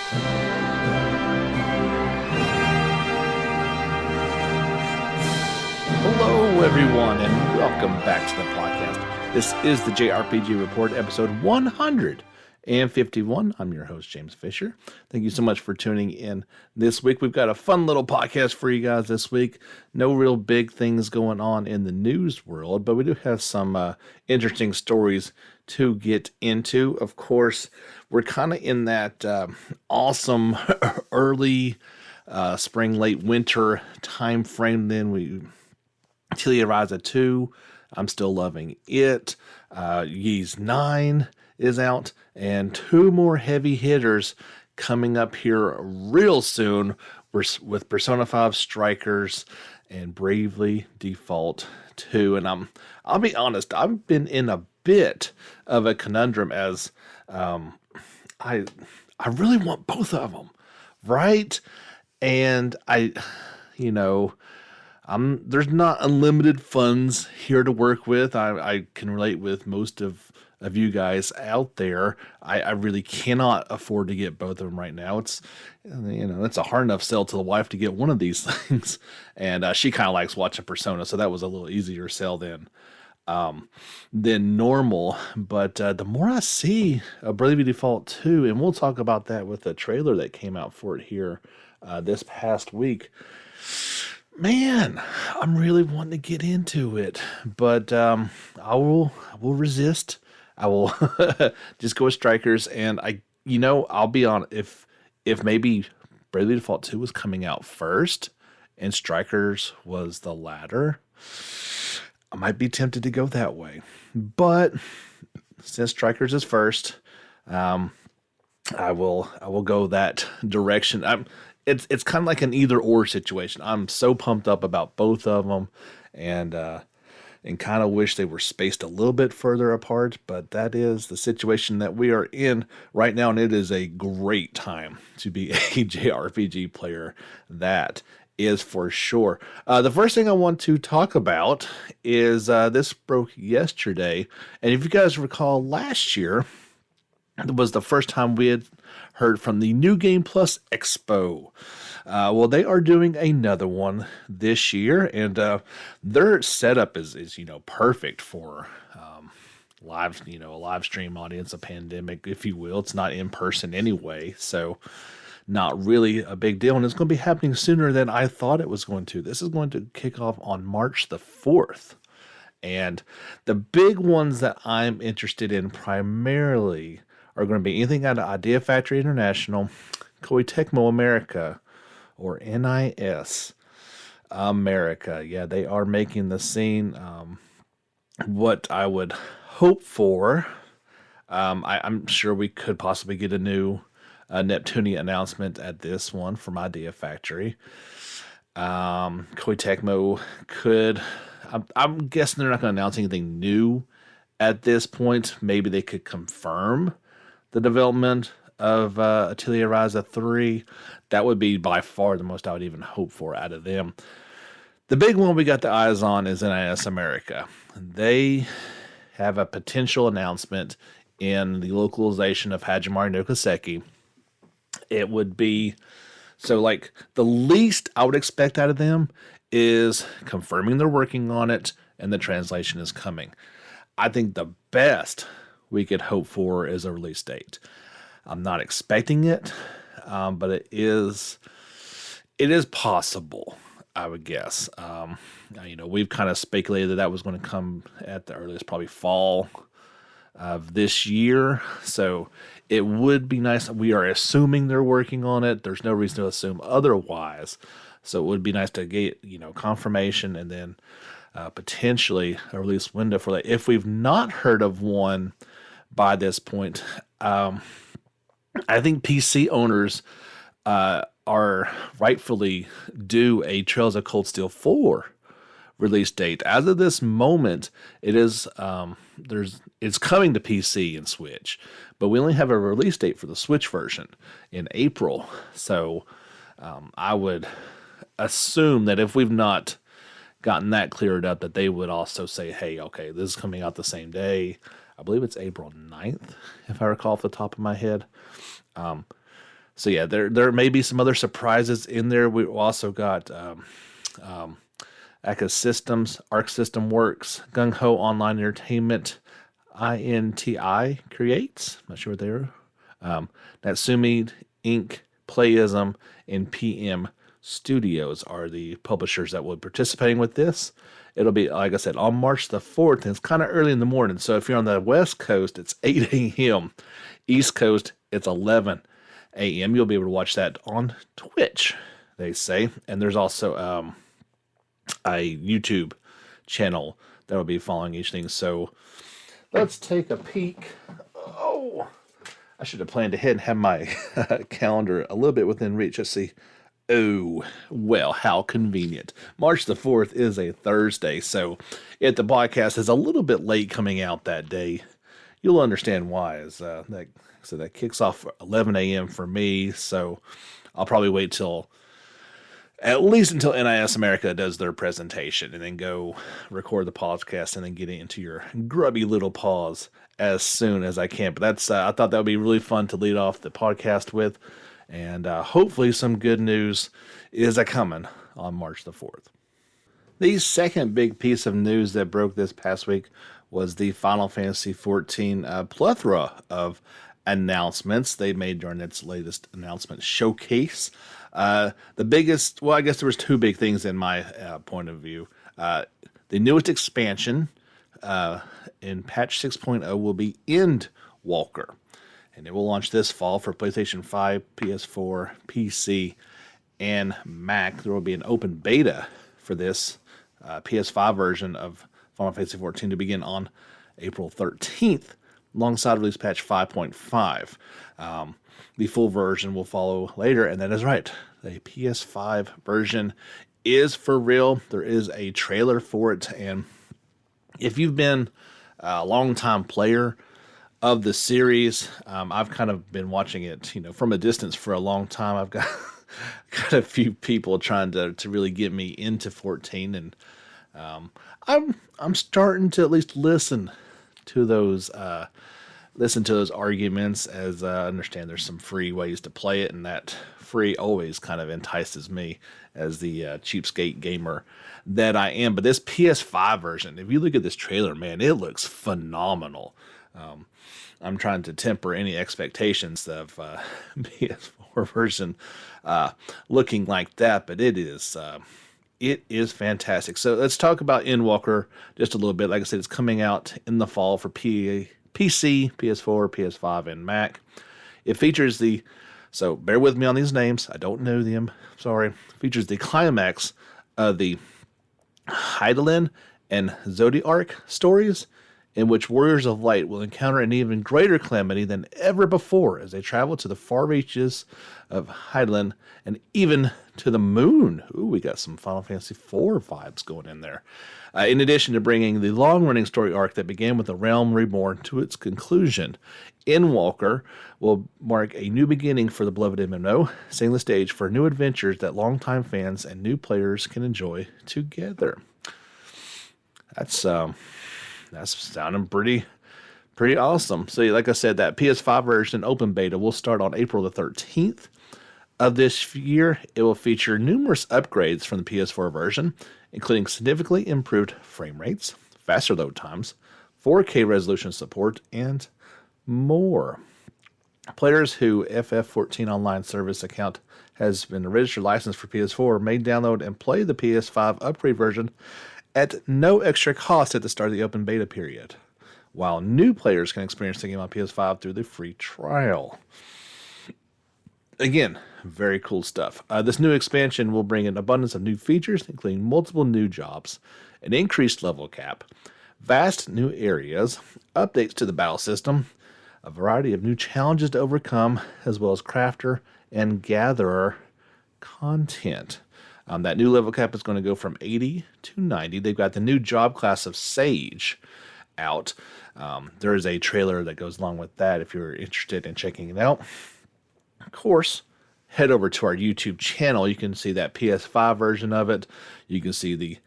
Hello, everyone, and welcome back to the podcast. This is the JRPG Report, episode 151. I'm your host, James Fisher. Thank you so much for tuning in this week. We've got a fun little podcast for you guys this week. No real big things going on in the news world, but we do have some interesting stories to get into. Of course, we're kind of in that awesome early spring, late winter time frame. Then Atelier Ryza 2, I'm still loving it. Ys 9 is out, and two more heavy hitters coming up here real soon with Persona 5 Strikers and Bravely Default 2. And I'll be honest, I've been in a bit of a conundrum as I really want both of them, right? And there's not unlimited funds here to work with. I can relate with most of you guys out there. I really cannot afford to get both of them right now. It's a hard enough sell to the wife to get one of these things, and she kind of likes watching Persona, so that was a little easier sell than normal. But the more I see Bravely Default 2, and we'll talk about that with the trailer that came out for it here this past week. Man, I'm really wanting to get into it, but I will resist. I will just go with Strikers, and I'll be honest, if maybe Bravely Default 2 was coming out first and Strikers was the latter, I might be tempted to go that way. But since Strikers is first, I will go that direction. It's kind of like an either or situation. I'm so pumped up about both of them, and kind of wish they were spaced a little bit further apart. But that is the situation that we are in right now, and it is a great time to be a JRPG player. That is for sure. The first thing I want to talk about is this broke yesterday, and if you guys recall, last year it was the first time we had heard from the new Game Plus Expo. Well, they are doing another one this year, and their setup is perfect for a live stream audience, a pandemic, if you will. It's not in person anyway, so not really a big deal, and it's going to be happening sooner than I thought it was going to. This is going to kick off on March the 4th. And the big ones that I'm interested in primarily are going to be anything out of Idea Factory International, Koei Tecmo America, or NIS America. Yeah, they are making the scene. What I would hope for, I'm sure we could possibly get a new Neptunia announcement at this one from Idea Factory. Koei Tecmo could. I'm guessing they're not going to announce anything new at this point. Maybe they could confirm the development of Atelier Ryza 3. That would be by far the most I would even hope for out of them. The big one we got the eyes on is NIS America. They have a potential announcement in the localization of Hajimari no Kiseki. It would be, so like the least I would expect out of them is confirming they're working on it and the translation is coming. I think the best we could hope for is a release date. I'm not expecting it, but it is possible, I would guess. We've kind of speculated that was going to come at the earliest, probably fall of this year. So it would be nice. We are assuming they're working on it. There's no reason to assume otherwise. So it would be nice to get, confirmation and then potentially a release window for that. If we've not heard of one by this point, I think PC owners are rightfully due a Trails of Cold Steel 4 release date. As of this moment, it is it's coming to PC and Switch, but we only have a release date for the Switch version in April. So I would assume that if we've not gotten that cleared up, that they would also say, hey, okay, this is coming out the same day. I believe it's April 9th, if I recall off the top of my head. So yeah, there may be some other surprises in there. We also got Aka Systems, Arc System Works, Gung Ho Online Entertainment, INTI Creates. I'm not sure what they are. Natsumi Inc., Playism, and PM Studios are the publishers that will be participating with this. It'll be, like I said, on March the 4th, and it's kind of early in the morning. So if you're on the West Coast, it's 8 a.m. East Coast, it's 11 a.m. You'll be able to watch that on Twitch, they say. And there's also a YouTube channel that will be following each thing. So let's take a peek. Oh, I should have planned ahead and have my calendar a little bit within reach. Let's see. Oh, well, how convenient. March the 4th is a Thursday, so if the podcast is a little bit late coming out that day, you'll understand why. That kicks off 11 a.m. for me, so I'll probably wait till at least until NIS America does their presentation, and then go record the podcast, and then get into your grubby little paws as soon as I can. But that's I thought that would be really fun to lead off the podcast with, and hopefully some good news is coming on March the 4th. The second big piece of news that broke this past week was the Final Fantasy XIV plethora of announcements they made during its latest announcement showcase. The biggest, well, I guess there was two big things in my point of view. The newest expansion in patch 6.0 will be Endwalker, and it will launch this fall for PlayStation 5, PS4, PC, and Mac. There will be an open beta for this PS5 version of Final Fantasy XIV to begin on April 13th, alongside release patch 5.5. The full version will follow later, and that is right. The PS5 version is for real. There is a trailer for it, and if you've been a long-time player of the series, I've kind of been watching it, from a distance for a long time. I've got a few people trying to really get me into 14, and I'm starting to at least listen to those arguments, as I understand there's some free ways to play it, and that free always kind of entices me as the cheapskate gamer that I am. But this PS5 version, if you look at this trailer, man, it looks phenomenal. I'm trying to temper any expectations of PS4 version looking like that, but it is fantastic. So let's talk about Endwalker just a little bit. Like I said, it's coming out in the fall for PC, PS4, PS5, and Mac. It features so bear with me on these names, I don't know them, sorry. Features the climax of the Hydaelyn and Zodiac stories, in which warriors of light will encounter an even greater calamity than ever before as they travel to the far reaches of Hydaelyn and even to the moon. Ooh, we got some Final Fantasy IV vibes going in there. In addition to bringing the long-running story arc that began with the Realm Reborn to its conclusion, Endwalker will mark a new beginning for the beloved MMO, setting the stage for new adventures that longtime fans and new players can enjoy together. That's sounding pretty awesome. So, like I said, that PS5 version open beta will start on April the 13th of this year. It will feature numerous upgrades from the PS4 version, including significantly improved frame rates, faster load times, 4K resolution support, and more. Players who FF14 online service account has been a registered license for PS4 may download and play the PS5 upgrade version at no extra cost at the start of the open beta period, while new players can experience the game on PS5 through the free trial. Again, very cool stuff. This new expansion will bring an abundance of new features, including multiple new jobs, an increased level cap, vast new areas, updates to the battle system, a variety of new challenges to overcome, as well as crafter and gatherer content. That new level cap is going to go from 80 to 90. They've got the new job class of Sage out. There is a trailer that goes along with that if you're interested in checking it out. Of course, head over to our YouTube channel. You can see that PS5 version of it. You can see the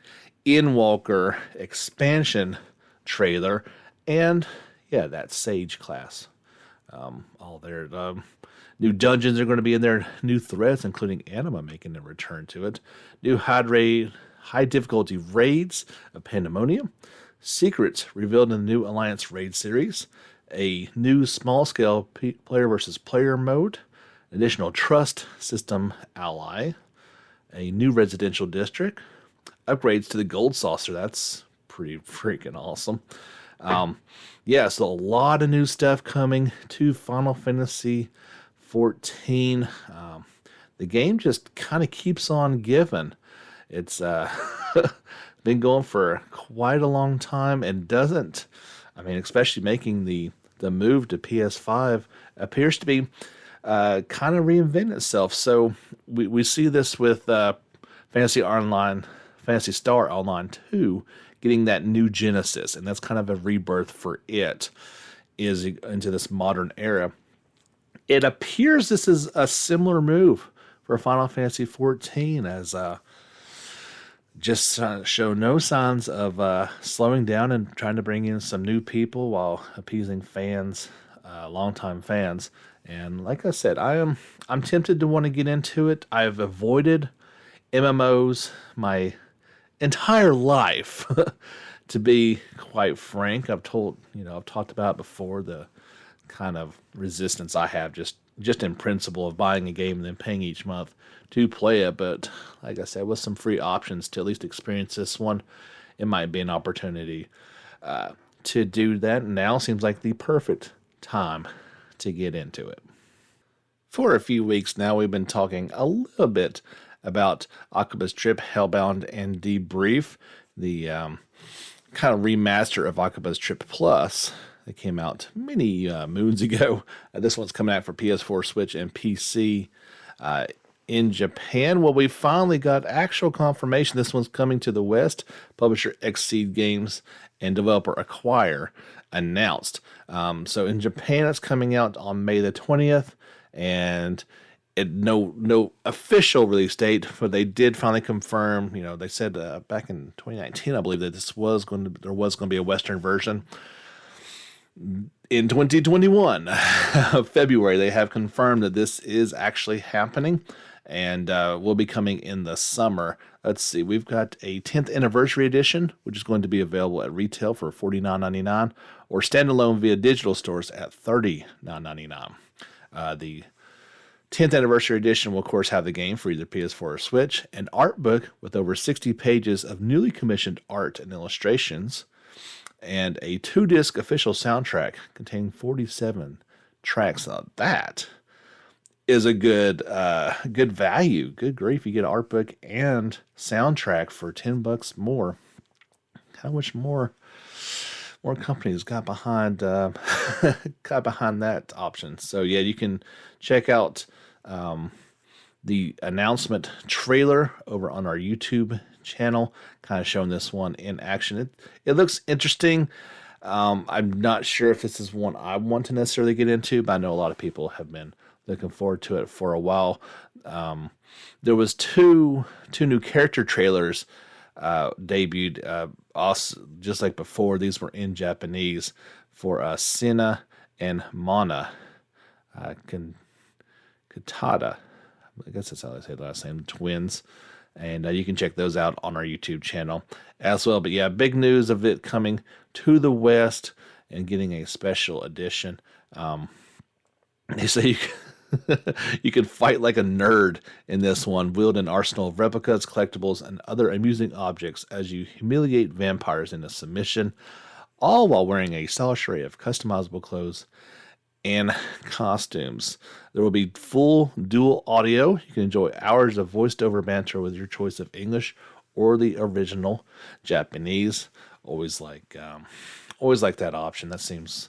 Endwalker expansion trailer, and that Sage class All their new dungeons are going to be in there, new threats, including anima making a return to it, new high difficulty raids of Pandemonium, secrets revealed in the new Alliance raid series, a new small scale player versus player mode, additional trust system ally, a new residential district, upgrades to the gold saucer. That's pretty freaking awesome. Yeah, so a lot of new stuff coming to Final Fantasy XIV. The game just kind of keeps on giving. It's been going for quite a long time and doesn't, I mean, especially making the move to PS5 appears to be kind of reinvent itself. So we see this with Fantasy Star Online 2 getting that new Genesis, and that's kind of a rebirth for it is into this modern era. It appears this is a similar move for Final Fantasy XIV as just show no signs of slowing down and trying to bring in some new people while appeasing fans, longtime fans. And like I said, I'm tempted to want to get into it. I've avoided MMOs my entire life, to be quite frank. I've talked about before the kind of resistance I have just in principle of buying a game and then paying each month to play it. But like I said, with some free options to at least experience this one, it might be an opportunity to do that. Now seems like the perfect time to get into it. For a few weeks now, we've been talking a little bit about Akiba's Trip, Hellbound, and Debrief, the kind of remaster of Akiba's Trip Plus that came out many moons ago. This one's coming out for PS4, Switch, and PC in Japan. Well, we finally got actual confirmation this one's coming to the West. Publisher Xseed Games and developer Acquire announced. So in Japan, it's coming out on May the 20th, and no official release date, but they did finally confirm. They said back in 2019, I believe, that there was going to be a Western version. In 2021, February, they have confirmed that this is actually happening and will be coming in the summer. Let's see, we've got a 10th anniversary edition, which is going to be available at retail for $49.99 or standalone via digital stores at $39.99. The 10th anniversary edition will, of course, have the game for either PS4 or Switch, an art book with over 60 pages of newly commissioned art and illustrations, and a 2-disc official soundtrack containing 47 tracks. Now, that is a good value. Good grief, you get an art book and soundtrack for $10 more. How much more companies got behind that option? So yeah, you can check out the announcement trailer over on our YouTube channel, kind of showing this one in action. It looks interesting. I'm not sure if this is one I want to necessarily get into, but I know a lot of people have been looking forward to it for a while. There was two new character trailers debuted, also, just like before. These were in Japanese for Sina and Mana Katada. I guess that's how they say the last name, twins. And you can check those out on our YouTube channel as well. But yeah, big news of it coming to the West and getting a special edition. They say you can fight like a nerd in this one, wield an arsenal of replicas, collectibles, and other amusing objects as you humiliate vampires into submission, all while wearing a stylish array of customizable clothes and costumes. There will be full dual audio. You can enjoy hours of voiced over banter with your choice of English or the original Japanese. Always like that option. That seems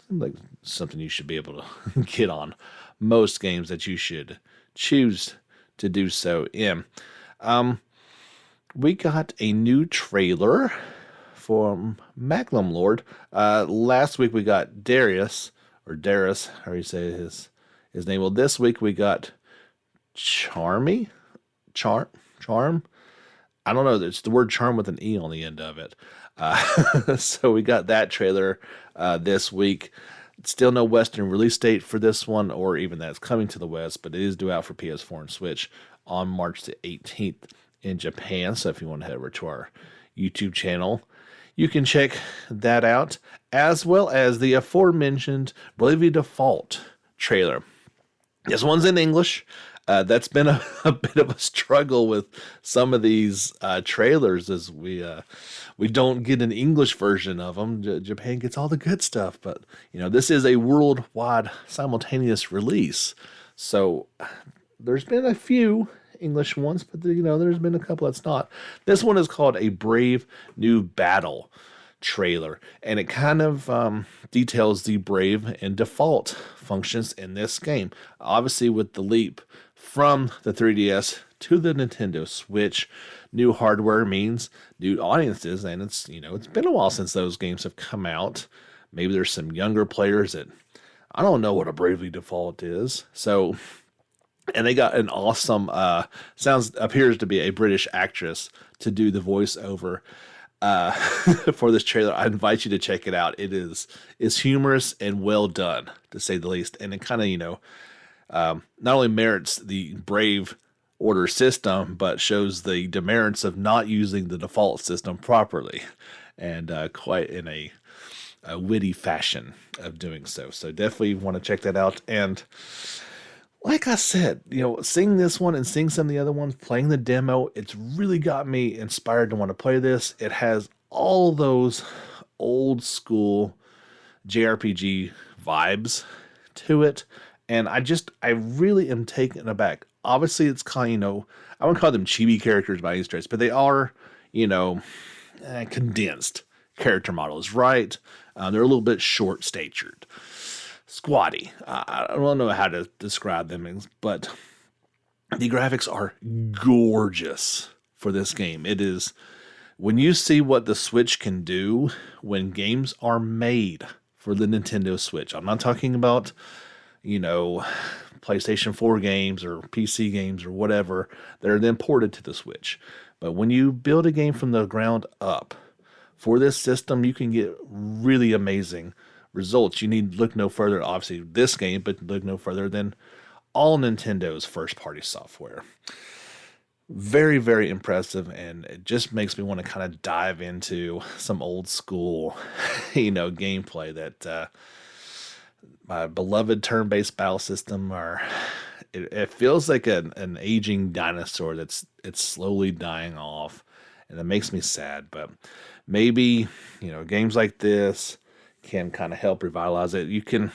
like something you should be able to get on most games that you should choose to do so in. We got a new trailer from Magnum Lord. Last week we got Darius, how you say his name. Well, this week we got Charm. I don't know. It's the word charm with an E on the end of it. So we got that trailer this week. Still no Western release date for this one, or even that it's coming to the West, but it is due out for PS4 and Switch on March the 18th in Japan. So if you want to head over to our YouTube channel, you can check that out, as well as the aforementioned Bravely Default trailer. This one's in English. That's been a bit of a struggle with some of these trailers, as we don't get an English version of them. Japan gets all the good stuff, but this is a worldwide simultaneous release. So there's been a few English ones, but there's been a couple that's not. This one is called A Brave New Battle trailer, and it kind of details the Brave and Default functions in this game. Obviously, with the leap from the 3DS to the Nintendo Switch, new hardware means new audiences, and it's been a while since those games have come out. Maybe there's some younger players that I don't know what a Bravely Default is. So, and they got an awesome appears to be a British actress to do the voiceover for this trailer. I invite you to check it out. It is humorous and well done, to say the least, and it kind of not only merits the Brave order system, but shows the demerits of not using the default system properly, and quite in a witty fashion of doing so. So definitely want to check that out. And like I said, seeing this one and seeing some of the other ones, playing the demo, it's really got me inspired to want to play this. It has all those old school JRPG vibes to it, and I really am taken aback. Obviously, it's kind of, I wouldn't call them chibi characters by any stretch, but they are, condensed character models, right? They're a little bit short-statured. Squatty. I don't know how to describe them, but the graphics are gorgeous for this game. It is, when you see what the Switch can do when games are made for the Nintendo Switch. I'm not talking about, PlayStation 4 games or PC games or whatever that are then ported to the Switch. But when you build a game from the ground up for this system, you can get really amazing results. You need to look no further, obviously, this game, but look no further than all Nintendo's first-party software. Very, very impressive, and it just makes me want to kind of dive into some old school, gameplay that my beloved turn-based battle system it feels like an aging dinosaur it's slowly dying off, and it makes me sad. But maybe, games like this can kind of help revitalize it. You can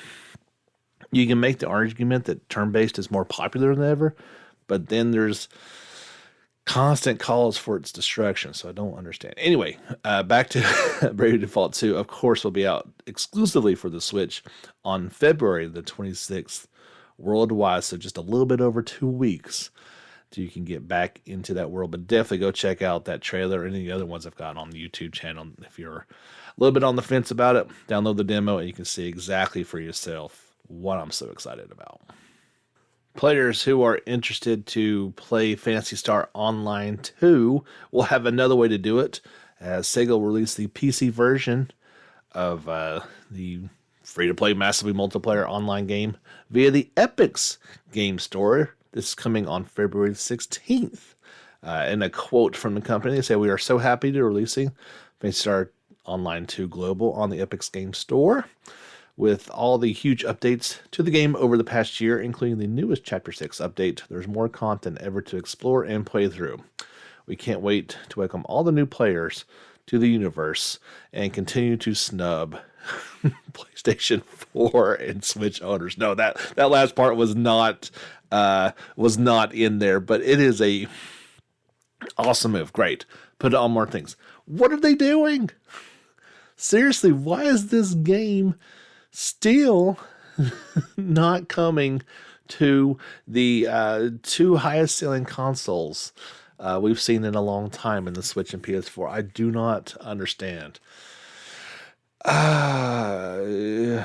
make the argument that turn-based is more popular than ever, but then there's constant calls for its destruction, so I don't understand. Anyway, back to Bravely Default 2, of course, will be out exclusively for the Switch on February the 26th worldwide, so just a little bit over 2 weeks till you can get back into that world. But definitely go check out that trailer and any other ones I've got on the YouTube channel. If you're a little bit on the fence about it, download the demo and you can see exactly for yourself what I'm so excited about. Players who are interested to play Phantasy Star Online 2 will have another way to do it, as Sega will release the PC version of the free-to-play massively multiplayer online game via the Epic's game store. This is coming on February 16th. In a quote from the company, they say, "We are so happy to releasing Phantasy Star Online 2 Global on the Epic's game store, with all the huge updates to the game over the past year, including the newest Chapter 6 update. There's more content ever to explore and play through. We can't wait to welcome all the new players to the universe and continue to snub PlayStation 4 and Switch owners." No, that last part was not in there, but it is a awesome move. Great. Put it on more things. What are they doing? Seriously, why is this game still not coming to the two highest selling consoles we've seen in a long time in the Switch and PS4? I do not understand. I'm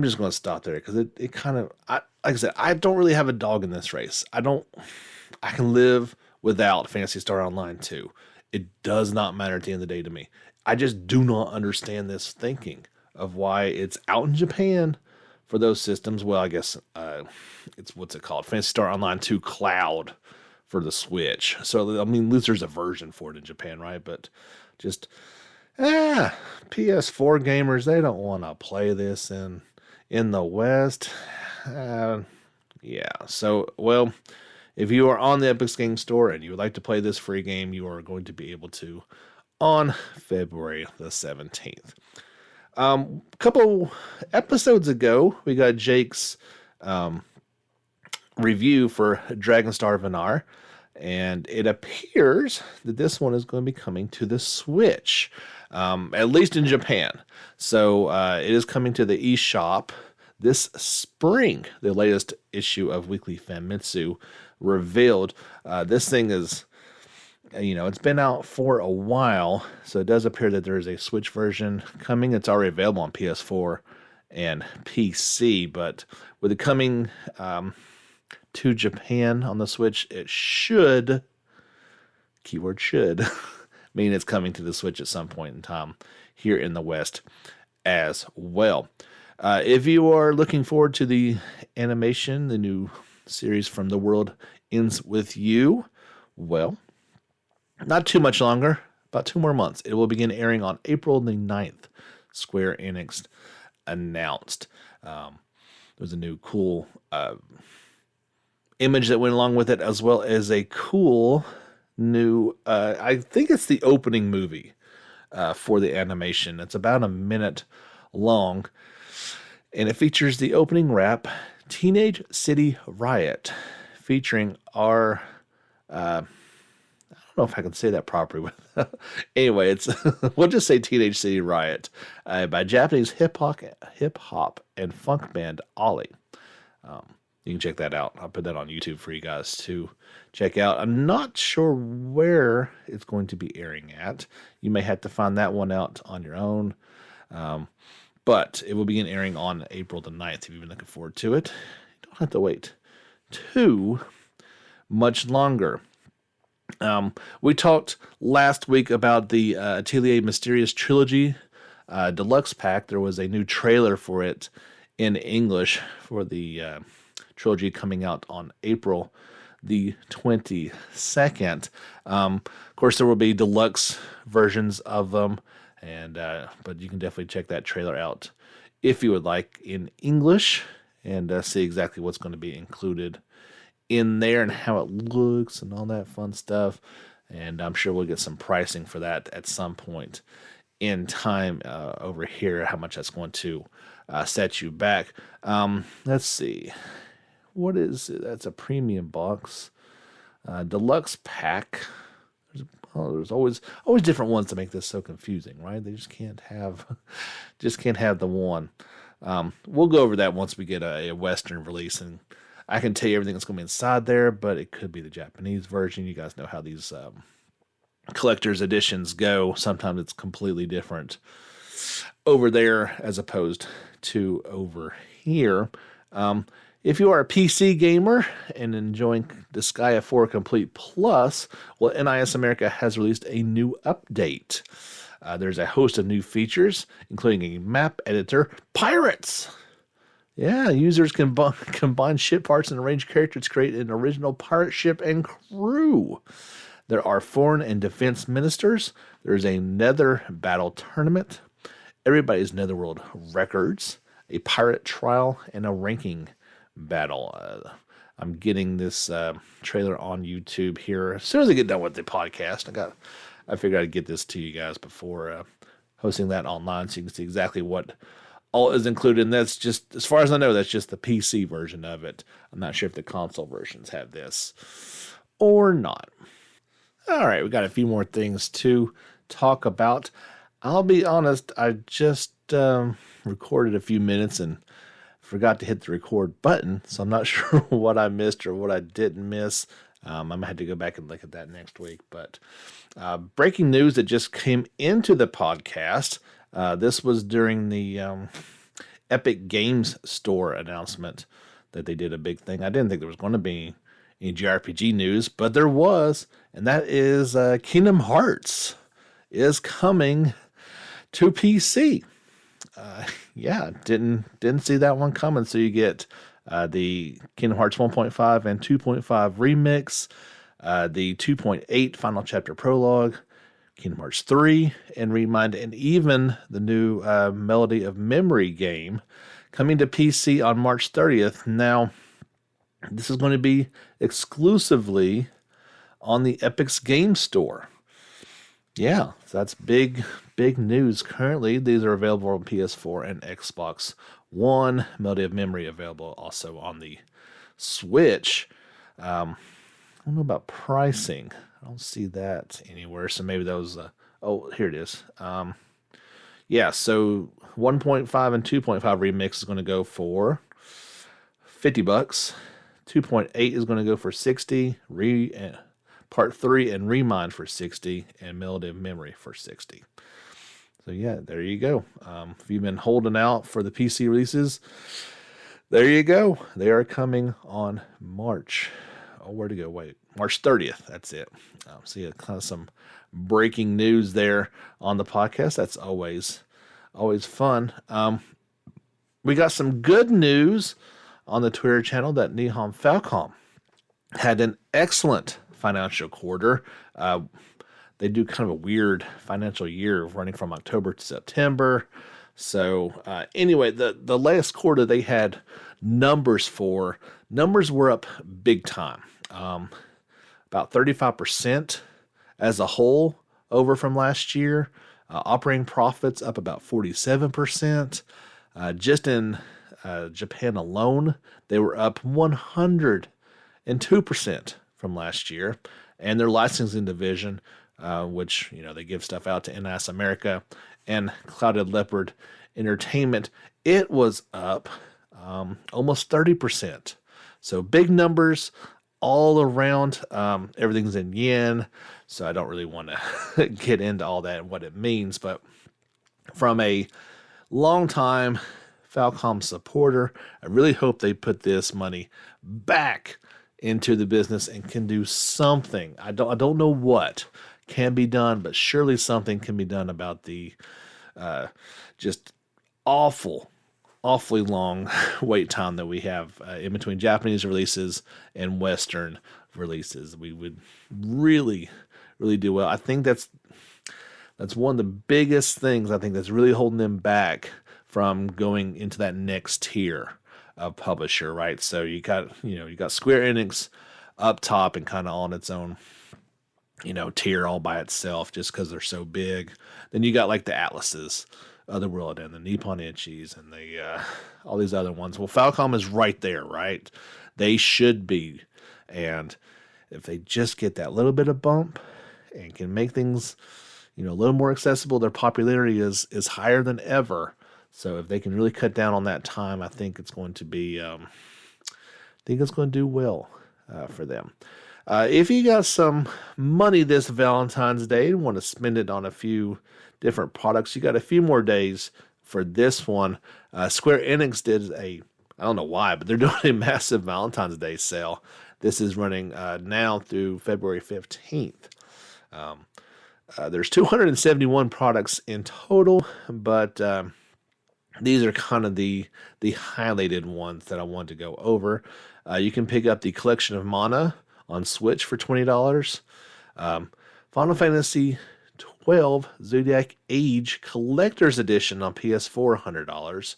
just going to stop there because it kind of, like I said, I don't really have a dog in this race. I can live without Phantasy Star Online 2. It does not matter at the end of the day to me. I just do not understand this thinking of why it's out in Japan, for those systems. Well, I guess it's what's it called? Phantasy Star Online 2 Cloud for the Switch. So, I mean, at least there's a version for it in Japan, right? But just, PS4 gamers, they don't want to play this in the West. Yeah. So, well, if you are on the Epic Game Store and you would like to play this free game, you are going to be able to on February the 17th. A couple episodes ago, we got Jake's review for Dragonstar Vinar, and it appears that this one is going to be coming to the Switch, at least in Japan. So it is coming to the eShop this spring. The latest issue of Weekly Famitsu revealed. This thing is, it's been out for a while, so it does appear that there is a Switch version coming. It's already available on PS4 and PC, but with it coming to Japan on the Switch, it should, keyword should, mean it's coming to the Switch at some point in time here in the West as well. If you are looking forward to the animation, the new series From the World Ends With You, well, not too much longer, about 2 more months. It will begin airing on April the 9th, Square Enix announced. There's a new cool image that went along with it, as well as a cool new, I think it's the opening movie for the animation. It's about a minute long, and it features the opening rap, Teenage City Riot, featuring our, I don't know if I can say that properly. Anyway, it's we'll just say Teenage City Riot by Japanese hip hop and funk band Ollie. You can check that out. I'll put that on YouTube for you guys to check out. I'm not sure where it's going to be airing at. You may have to find that one out on your own. But it will begin airing on April the 9th. If you've been looking forward to it, you don't have to wait too much longer. We talked last week about the Atelier Mysterious Trilogy Deluxe Pack. There was a new trailer for it in English for the trilogy coming out on April the 22nd. Of course, there will be deluxe versions of them, but you can definitely check that trailer out if you would like in English and see exactly what's going to be included in there and how it looks and all that fun stuff. And I'm sure we'll get some pricing for that at some point in time over here, how much that's going to set you back. Let's see. What is it? That's a premium box. Deluxe pack. There's always different ones to make this so confusing, right? They just can't have the one. We'll go over that once we get a Western release, and I can tell you everything that's going to be inside there, but it could be the Japanese version. You guys know how these collector's editions go. Sometimes it's completely different over there as opposed to over here. If you are a PC gamer and enjoying Disgaea 4 Complete Plus, well, NIS America has released a new update. There's a host of new features, including a map editor, pirates. Yeah, users can combine ship parts and arrange characters to create an original pirate ship and crew. There are foreign and defense ministers. There's a nether battle tournament, everybody's netherworld records, a pirate trial, and a ranking battle. I'm getting this trailer on YouTube here as soon as I get done with the podcast. I figured I'd get this to you guys before hosting that online so you can see exactly what all is included. And that's just, as far as I know, that's just the PC version of it. I'm not sure if the console versions have this or not. All right, we got a few more things to talk about. I'll be honest, I just recorded a few minutes and forgot to hit the record button, so I'm not sure what I missed or what I didn't miss. I'm going to have to go back and look at that next week. But breaking news that just came into the podcast. This was during the Epic Games Store announcement that they did a big thing. I didn't think there was going to be any JRPG news, but there was, and that is Kingdom Hearts is coming to PC. Yeah, didn't see that one coming. So you get the Kingdom Hearts 1.5 and 2.5 remix, the 2.8 final chapter prologue, Kingdom Hearts 3 and Remind, and even the new Melody of Memory game coming to PC on March 30th. Now, this is going to be exclusively on the Epic's Game Store. Yeah, so that's big news. Currently, these are available on PS4 and Xbox One. Melody of Memory available also on the Switch. I don't know about pricing. I don't see that anywhere. So maybe those. Oh, here it is. Yeah, so 1.5 and 2.5 remix is going to go for $50. 2.8 is going to go for 60. Part 3 and Remind for 60, and Melody of Memory for 60. So yeah, there you go. If you've been holding out for the PC releases, there you go. They are coming on March. Oh, where to go? Wait, March 30th. That's it. See, kind of some breaking news there on the podcast. That's always fun. We got some good news on the Twitter channel that Nihon Falcom had an excellent financial quarter. They do kind of a weird financial year running from October to September. So anyway, the last quarter they had numbers were up big time. About 35% as a whole over from last year. Operating profits up about 47%. Just in Japan alone, they were up 102% from last year. And their licensing division, which they give stuff out to NIS America and Clouded Leopard Entertainment, it was up almost 30%. So big numbers all around. Everything's in yen, so I don't really want to get into all that and what it means. But from a long-time Falcom supporter, I really hope they put this money back into the business and can do something. I don't know what can be done, but surely something can be done about the just awfully long wait time that we have in between Japanese releases and Western releases. We would really do well. I think that's one of the biggest things I think that's really holding them back from going into that next tier of publisher, right? So you got Square Enix up top and kind of on its own, tier all by itself just because they're so big. Then you got like the Atlases, Otherworld, and the Nippon Ichis, and the all these other ones. Well, Falcom is right there, right? They should be, and if they just get that little bit of bump and can make things, a little more accessible, their popularity is higher than ever. So if they can really cut down on that time, I think it's going to be, do well for them. If you got some money this Valentine's Day and want to spend it on a few different products, you got a few more days for this one. Square Enix did I don't know why, but they're doing a massive Valentine's Day sale. This is running now through February 15th. There's 271 products in total, but these are kind of the highlighted ones that I want to go over. You can pick up the Collection of Mana on Switch for $20. Final Fantasy XII Zodiac Age Collector's Edition on PS4, $100.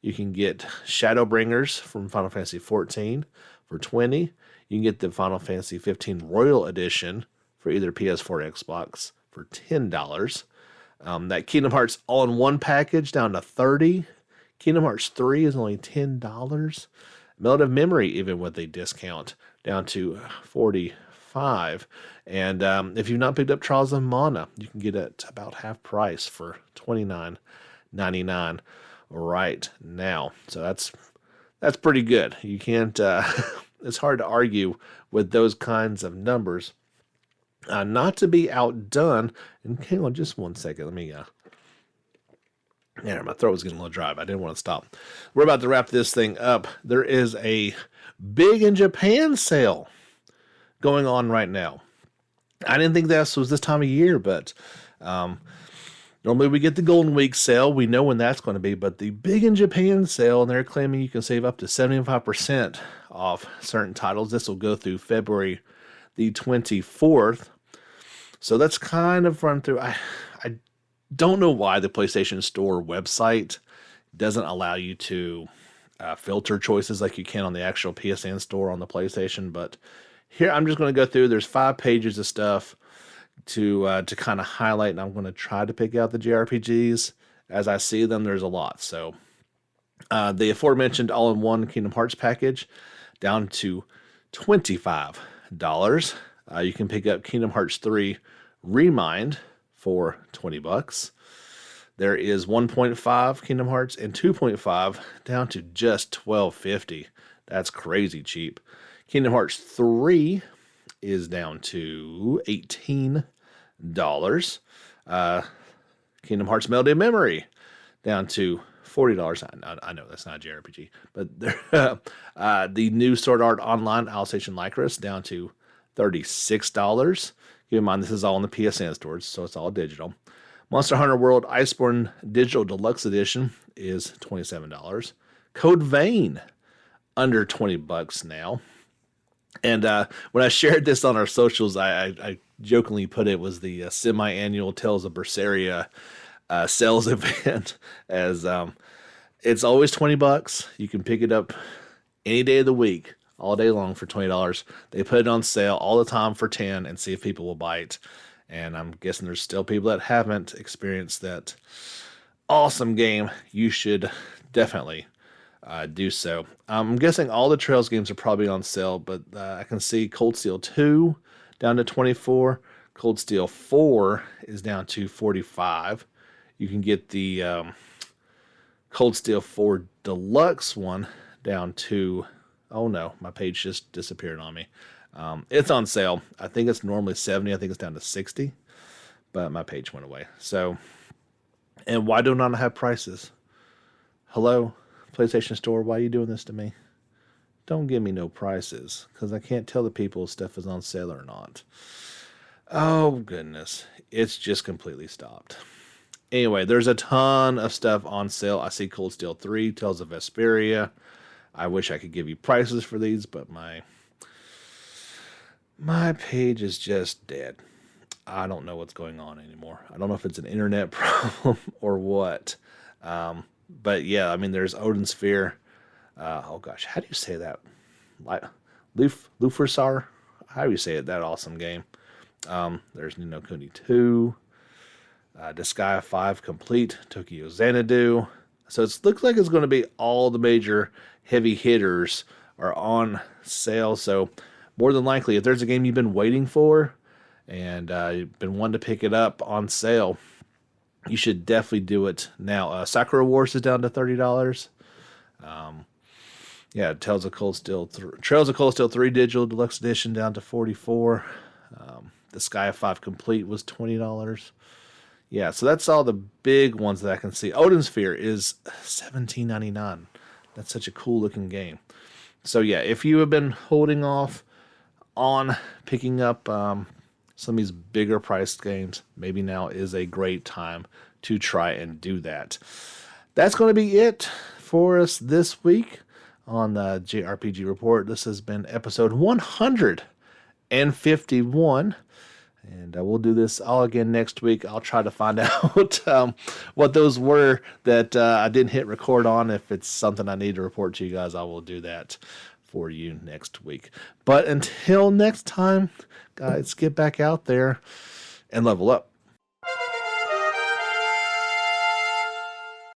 You can get Shadowbringers from Final Fantasy XIV for $20. You can get the Final Fantasy XV Royal Edition for either PS4 or Xbox for $10. That Kingdom Hearts all-in-one package down to $30. Kingdom Hearts 3 is only $10. Melody of Memory, even with a discount, down to $45. And if you've not picked up Trials of Mana, you can get it about half price for $29.99 right now. So that's pretty good. You can't. It's hard to argue with those kinds of numbers. Not to be outdone, and hang on just one second. Let me, my throat was getting a little dry, but I didn't want to stop. We're about to wrap this thing up. There is a big in Japan sale going on right now. I didn't think this was this time of year, but Normally we get the Golden Week sale. We know when that's going to be, but the Big in Japan sale, and they're claiming you can save up to 75% off certain titles. This will go through February the 24th. So that's kind of run through. I don't know why the PlayStation Store website doesn't allow you to filter choices like you can on the actual PSN store on the PlayStation. But here I'm just going to go through. There's 5 pages of stuff to kind of highlight, and I'm going to try to pick out the JRPGs as I see them. There's a lot. So the aforementioned all-in-one Kingdom Hearts package down to $25. You can pick up Kingdom Hearts 3 Remind for $20. There is 1.5 Kingdom Hearts and 2.5 down to just $12.50. That's crazy cheap. Kingdom Hearts 3 is down to $18. Kingdom Hearts Melody of Memory down to $40. I know that's not a JRPG, but the new Sword Art Online Alsatian Lycris down to $36. Keep in mind, this is all in the PSN stores, so it's all digital. Monster Hunter World Iceborne Digital Deluxe Edition is $27. Code Vein, under $20 now. And when I shared this on our socials, I jokingly put it was the semi-annual Tales of Berseria sales event, as it's always $20. You can pick it up any day of the week, all day long for $20. They put it on sale all the time for $10 and see if people will buy it. And I'm guessing there's still people that haven't experienced that awesome game. You should definitely do so. I'm guessing all the Trails games are probably on sale, but I can see Cold Steel 2 down to $24. Cold Steel 4 is down to $45. You can get the Cold Steel 4 Deluxe one down to, oh no, my page just disappeared on me. It's on sale. I think it's normally $70. I think it's down to $60, but my page went away. So, and why do not have prices? Hello, PlayStation Store, why are you doing this to me? Don't give me no prices, because I can't tell the people if stuff is on sale or not. Oh, goodness. It's just completely stopped. Anyway, there's a ton of stuff on sale. I see Cold Steel 3, Tales of Vesperia. I wish I could give you prices for these, but my page is just dead. I don't know what's going on anymore. I don't know if it's an internet problem or what. But yeah, I mean, there's Odin Sphere. Oh gosh, how do you say that? Lufersar? How do you say it? That awesome game. There's Ni no Kuni 2. Disgaea 5 Complete. Tokyo Xanadu. So it looks like it's going to be all the major heavy hitters are on sale. So more than likely, if there's a game you've been waiting for and you've been wanting to pick it up on sale, you should definitely do it now. Sakura Wars is down to $30. Yeah, Trails of Cold Steel 3 Digital Deluxe Edition down to $44. Disgaea 5 Complete was $20. Yeah, so that's all the big ones that I can see. Odin Sphere is $17.99. That's such a cool looking game. So yeah, if you have been holding off on picking up some of these bigger priced games, maybe now is a great time to try and do that. That's going to be it for us this week on the JRPG Report. This has been episode 151. And we'll do this all again next week. I'll try to find out what those were that I didn't hit record on. If it's something I need to report to you guys, I will do that for you next week. But until next time, guys, get back out there and level up.